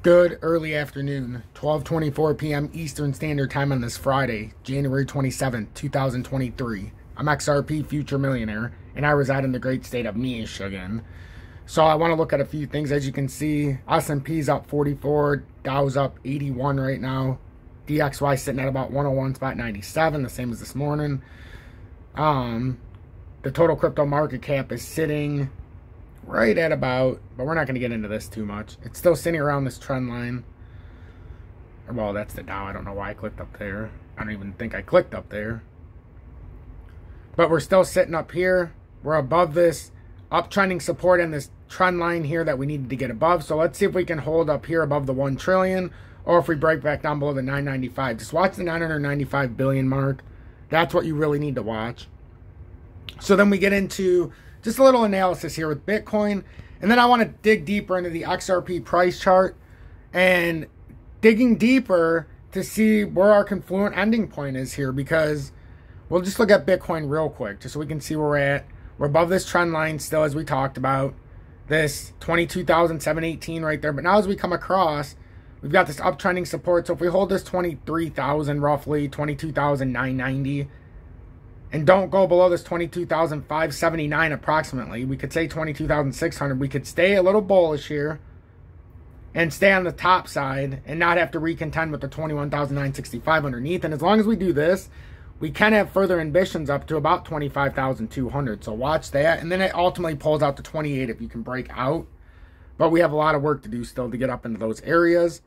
Good early afternoon, 12:24 p.m. Eastern Standard Time on this Friday, January 27th, 2023. I'm XRP Future Millionaire, and I reside in the great state of Michigan. So I want to look at a few things. As you can see, S&P's up 44, Dow's up 81 right now. DXY sitting at about 101.97, the same as this morning. The total crypto market cap is sitting right at about, but we're not going to get into this too much. It's still sitting around this trend line. Well, that's the Dow. I don't know why I clicked up there. I don't even think I clicked up there. But we're still sitting up here. We're above this uptrending support and this trend line here that we needed to get above. So let's see if we can hold up here above the 1 trillion or if we break back down below the 995. Just watch the 995 billion mark. That's what you really need to watch. So then we get into just a little analysis here with Bitcoin. And then I want to dig deeper into the XRP price chart and digging deeper to see where our confluent ending point is here, because we'll just look at Bitcoin real quick just so we can see where we're at. We're above this trend line still, as we talked about. This 22,718 right there. But now as we come across, we've got this uptrending support. So if we hold this 23,000 roughly, 22,990, and don't go below this 22,579 approximately, we could say 22,600. We could stay a little bullish here and stay on the top side and not have to recontend with the 21,965 underneath. And as long as we do this, we can have further ambitions up to about 25,200. So watch that. And then it ultimately pulls out to 28 if you can break out. But we have a lot of work to do still to get up into those areas.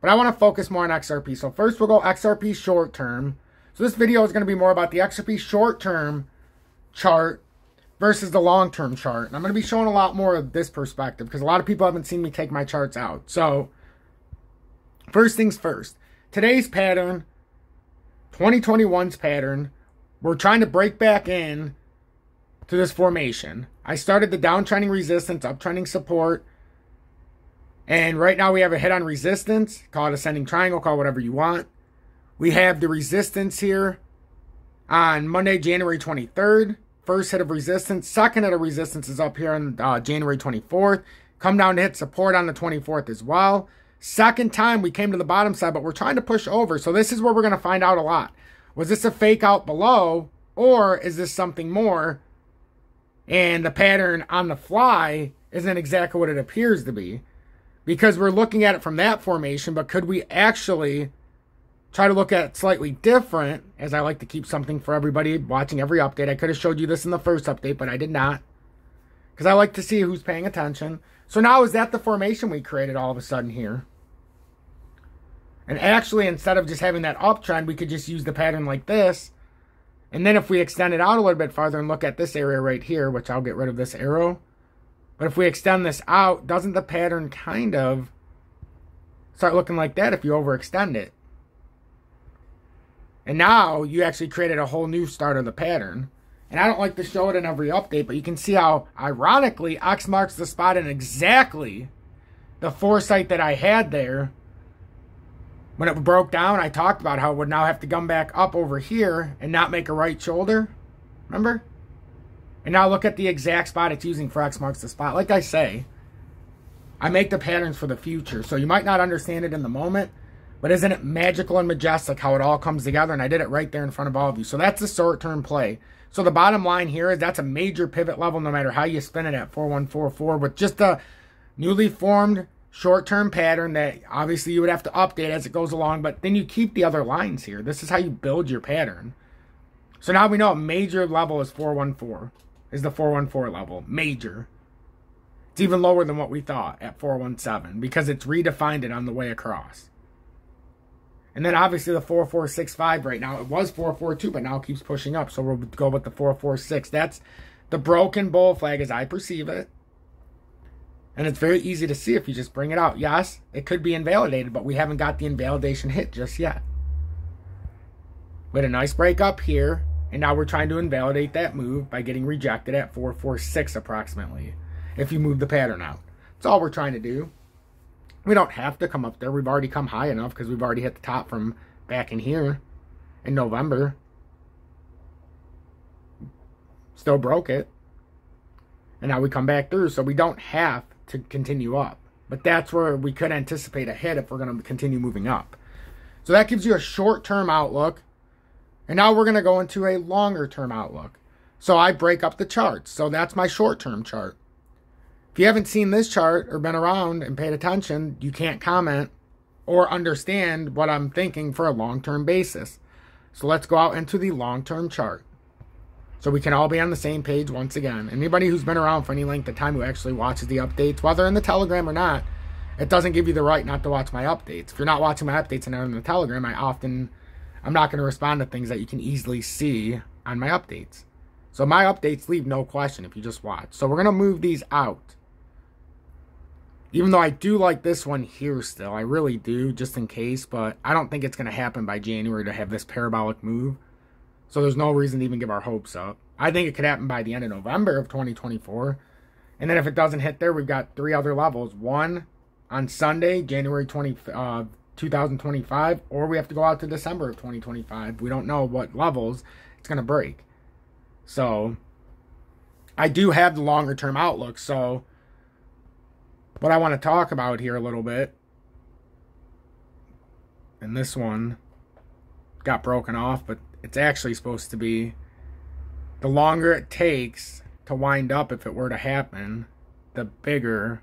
But I want to focus more on XRP. So first we'll go XRP short term. So this video is going to be more about the XRP short-term chart versus the long-term chart. And I'm going to be showing a lot more of this perspective because a lot of people haven't seen me take my charts out. So first things first. Today's pattern, 2021's pattern, we're trying to break back in to this formation. I started the downtrending resistance, uptrending support. And right now we have a hit on resistance. Call it ascending triangle, call it whatever you want. We have the resistance here on Monday, January 23rd. First hit of resistance. Second hit of resistance is up here on January 24th. Come down to hit support on the 24th as well. Second time we came to the bottom side, but we're trying to push over. So this is where we're going to find out a lot. Was this a fake out below, or is this something more? And the pattern on the fly isn't exactly what it appears to be, because we're looking at it from that formation, but could we actually try to look at it slightly different, as I like to keep something for everybody watching every update. I could have showed you this in the first update, but I did not, because I like to see who's paying attention. So now is that the formation we created all of a sudden here? And actually, instead of just having that uptrend, we could just use the pattern like this. And then if we extend it out a little bit farther and look at this area right here, which I'll get rid of this arrow. But if we extend this out, doesn't the pattern kind of start looking like that if you overextend it? And now you actually created a whole new start of the pattern. And I don't like to show it in every update, but you can see how, ironically, X marks the spot in exactly the foresight that I had there. When it broke down, I talked about how it would now have to come back up over here and not make a right shoulder. Remember? And now look at the exact spot it's using for X marks the spot. Like I say, I make the patterns for the future. So you might not understand it in the moment, but isn't it magical and majestic how it all comes together? And I did it right there in front of all of you. So that's the short-term play. So the bottom line here is that's a major pivot level no matter how you spin it at 4144 with just a newly formed short-term pattern that obviously you would have to update as it goes along. But then you keep the other lines here. This is how you build your pattern. So now we know a major level is 414. Is the 414 level. Major. It's even lower than what we thought at 417 because it's redefined it on the way across. And then obviously the 4465 right now, it was 442, but now it keeps pushing up. So we'll go with the 446. That's the broken bull flag as I perceive it. And it's very easy to see if you just bring it out. Yes, it could be invalidated, but we haven't got the invalidation hit just yet. We had a nice break up here, and now we're trying to invalidate that move by getting rejected at 446 approximately, if you move the pattern out. That's all we're trying to do. We don't have to come up there. We've already come high enough because we've already hit the top from back in here in November. Still broke it. And now we come back through. So we don't have to continue up. But that's where we could anticipate a hit if we're going to continue moving up. So that gives you a short-term outlook. And now we're going to go into a longer-term outlook. So I break up the charts. So that's my short-term chart. If you haven't seen this chart or been around and paid attention, you can't comment or understand what I'm thinking for a long-term basis. So let's go out into the long-term chart. So we can all be on the same page once again. Anybody who's been around for any length of time who actually watches the updates, whether in the Telegram or not, it doesn't give you the right not to watch my updates. If you're not watching my updates and I'm in the Telegram, I'm not going to respond to things that you can easily see on my updates. So my updates leave no question if you just watch. So we're going to move these out. Even though I do like this one here still, I really do, just in case, but I don't think it's going to happen by January to have this parabolic move. So there's no reason to even give our hopes up. I think it could happen by the end of November of 2024. And then if it doesn't hit there, we've got 3 other levels. One on Sunday, January 2025, or we have to go out to December of 2025. We don't know what levels it's going to break. So I do have the longer term outlook. So what I want to talk about here a little bit, and this one got broken off, but it's actually supposed to be the longer it takes to wind up, if it were to happen, the bigger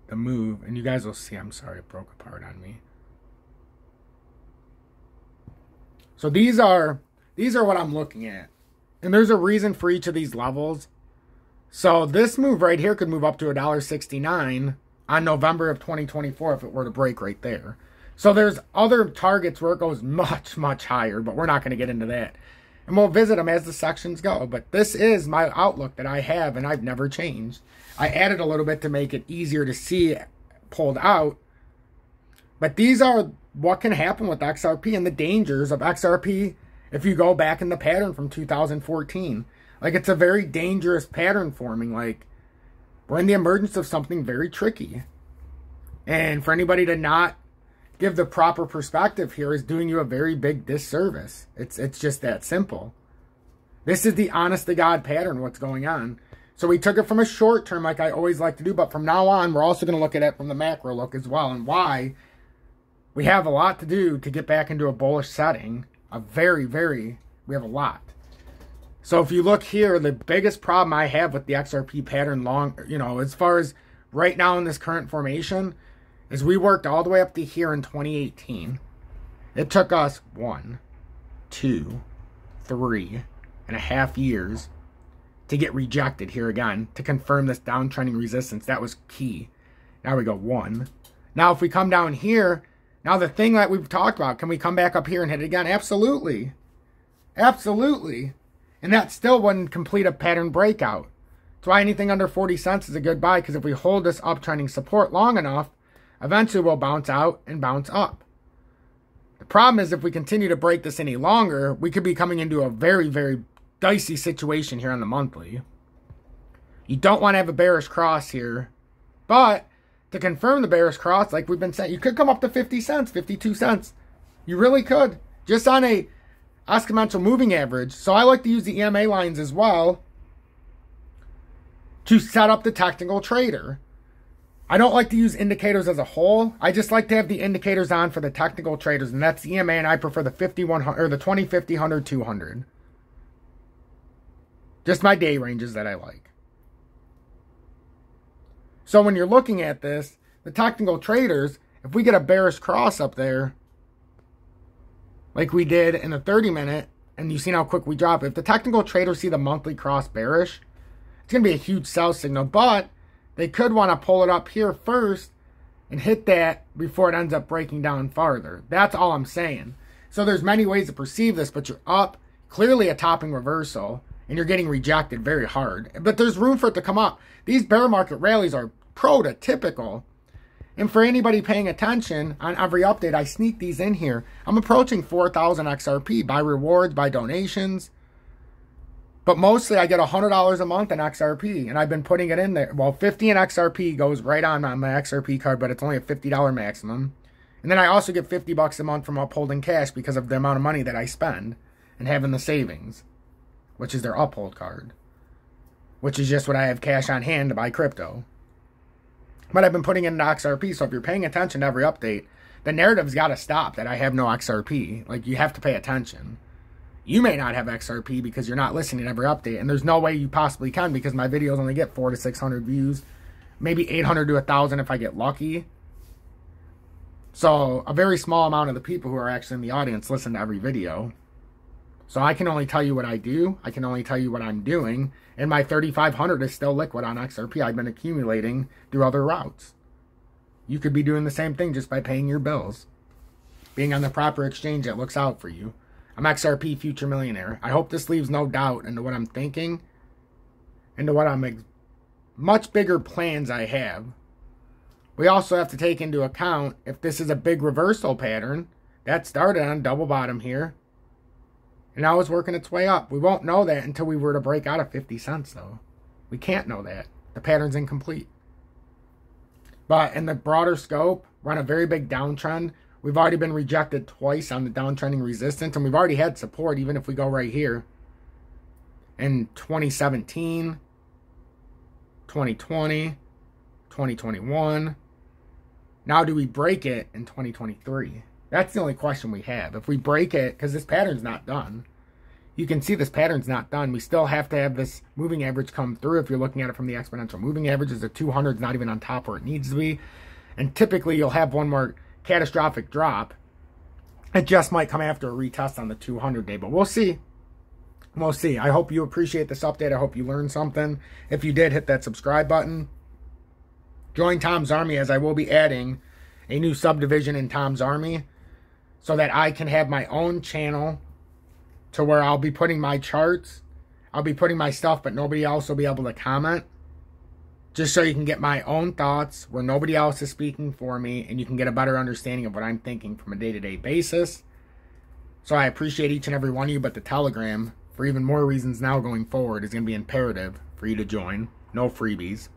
the move. And you guys will see, I'm sorry, it broke apart on me. So these are what I'm looking at. And there's a reason for each of these levels. So this move right here could move up to $1.69 on November of 2024 if it were to break right there. So there's other targets where it goes much, much higher, but we're not going to get into that. And we'll visit them as the sections go. But this is my outlook that I have, and I've never changed. I added a little bit to make it easier to see pulled out. But these are what can happen with XRP and the dangers of XRP if you go back in the pattern from 2014. Like, it's a very dangerous pattern forming. Like, we're in the emergence of something very tricky. And for anybody to not give the proper perspective here is doing you a very big disservice. It's just that simple. This is the honest to God pattern, what's going on. So we took it from a short term like I always like to do, but from now on, we're also going to look at it from the macro look as well, and why we have a lot to do to get back into a bullish setting. We have a lot. So if you look here, the biggest problem I have with the XRP pattern as far as right now in this current formation, is we worked all the way up to here in 2018. It took us 1, 2, 3.5 years to get rejected here again, to confirm this downtrending resistance. That was key. Now we go 1. Now if we come down here, now the thing that we've talked about, can we come back up here and hit it again? Absolutely. Absolutely. And that still wouldn't complete a pattern breakout. That's why anything under 40 cents is a good buy, because if we hold this uptrending support long enough, eventually we'll bounce out and bounce up. The problem is if we continue to break this any longer, we could be coming into a very, very dicey situation here on the monthly. You don't want to have a bearish cross here. But to confirm the bearish cross, like we've been saying, you could come up to 50 cents, 52 cents. You really could. Just on a exponential moving average. So I like to use the EMA lines as well to set up the technical trader. I don't like to use indicators as a whole. I just like to have the indicators on for the technical traders, and that's the EMA, and I prefer the 5100 or the 20, 50, 100, 200. Just my day ranges that I like. So when you're looking at this, the technical traders, if we get a bearish cross up there, like we did in the 30-minute, and you've seen how quick we drop, if the technical traders see the monthly cross bearish, it's going to be a huge sell signal, but they could want to pull it up here first and hit that before it ends up breaking down farther. That's all I'm saying. So there's many ways to perceive this, but you're up, clearly a topping reversal, and you're getting rejected very hard. But there's room for it to come up. These bear market rallies are prototypical. And for anybody paying attention, on every update, I sneak these in here. I'm approaching 4,000 XRP by rewards, by donations. But mostly I get $100 a month in XRP, and I've been putting it in there. Well, 50 in XRP goes right on my XRP card, but it's only a $50 maximum. And then I also get $50 a month from upholding cash because of the amount of money that I spend and having the savings, which is their uphold card, which is just what I have cash on hand to buy crypto. But I've been putting in the XRP, so if you're paying attention to every update, the narrative's got to stop that I have no XRP. Like, you have to pay attention. You may not have XRP because you're not listening to every update, and there's no way you possibly can because my videos only get 400 to 600 views, maybe 800 to 1,000 if I get lucky. So a very small amount of the people who are actually in the audience listen to every video. So I can only tell you what I do. I can only tell you what I'm doing. And my 3,500 is still liquid on XRP. I've been accumulating through other routes. You could be doing the same thing just by paying your bills. Being on the proper exchange that looks out for you. I'm XRP Future Millionaire. I hope this leaves no doubt into what I'm thinking. Into what much bigger plans I have. We also have to take into account if this is a big reversal pattern. That started on double bottom here. And now it's working its way up. We won't know that until we were to break out of 50 cents, though. We can't know that. The pattern's incomplete. But in the broader scope, we're on a very big downtrend. We've already been rejected twice on the downtrending resistance, and we've already had support, even if we go right here. In 2017, 2020, 2021. Now, do we break it in 2023? That's the only question we have. If we break it, because this pattern's not done. You can see this pattern's not done. We still have to have this moving average come through. If you're looking at it from the exponential moving averages, the 200 is not even on top where it needs to be. And typically, you'll have one more catastrophic drop. It just might come after a retest on the 200 day, but we'll see. We'll see. I hope you appreciate this update. I hope you learned something. If you did, hit that subscribe button. Join Tom's Army, as I will be adding a new subdivision in Tom's Army so that I can have my own channel to where I'll be putting my charts. I'll be putting my stuff, but nobody else will be able to comment. Just so you can get my own thoughts where nobody else is speaking for me and you can get a better understanding of what I'm thinking from a day-to-day basis. So I appreciate each and every one of you, but the Telegram, for even more reasons now going forward, is going to be imperative for you to join. No freebies.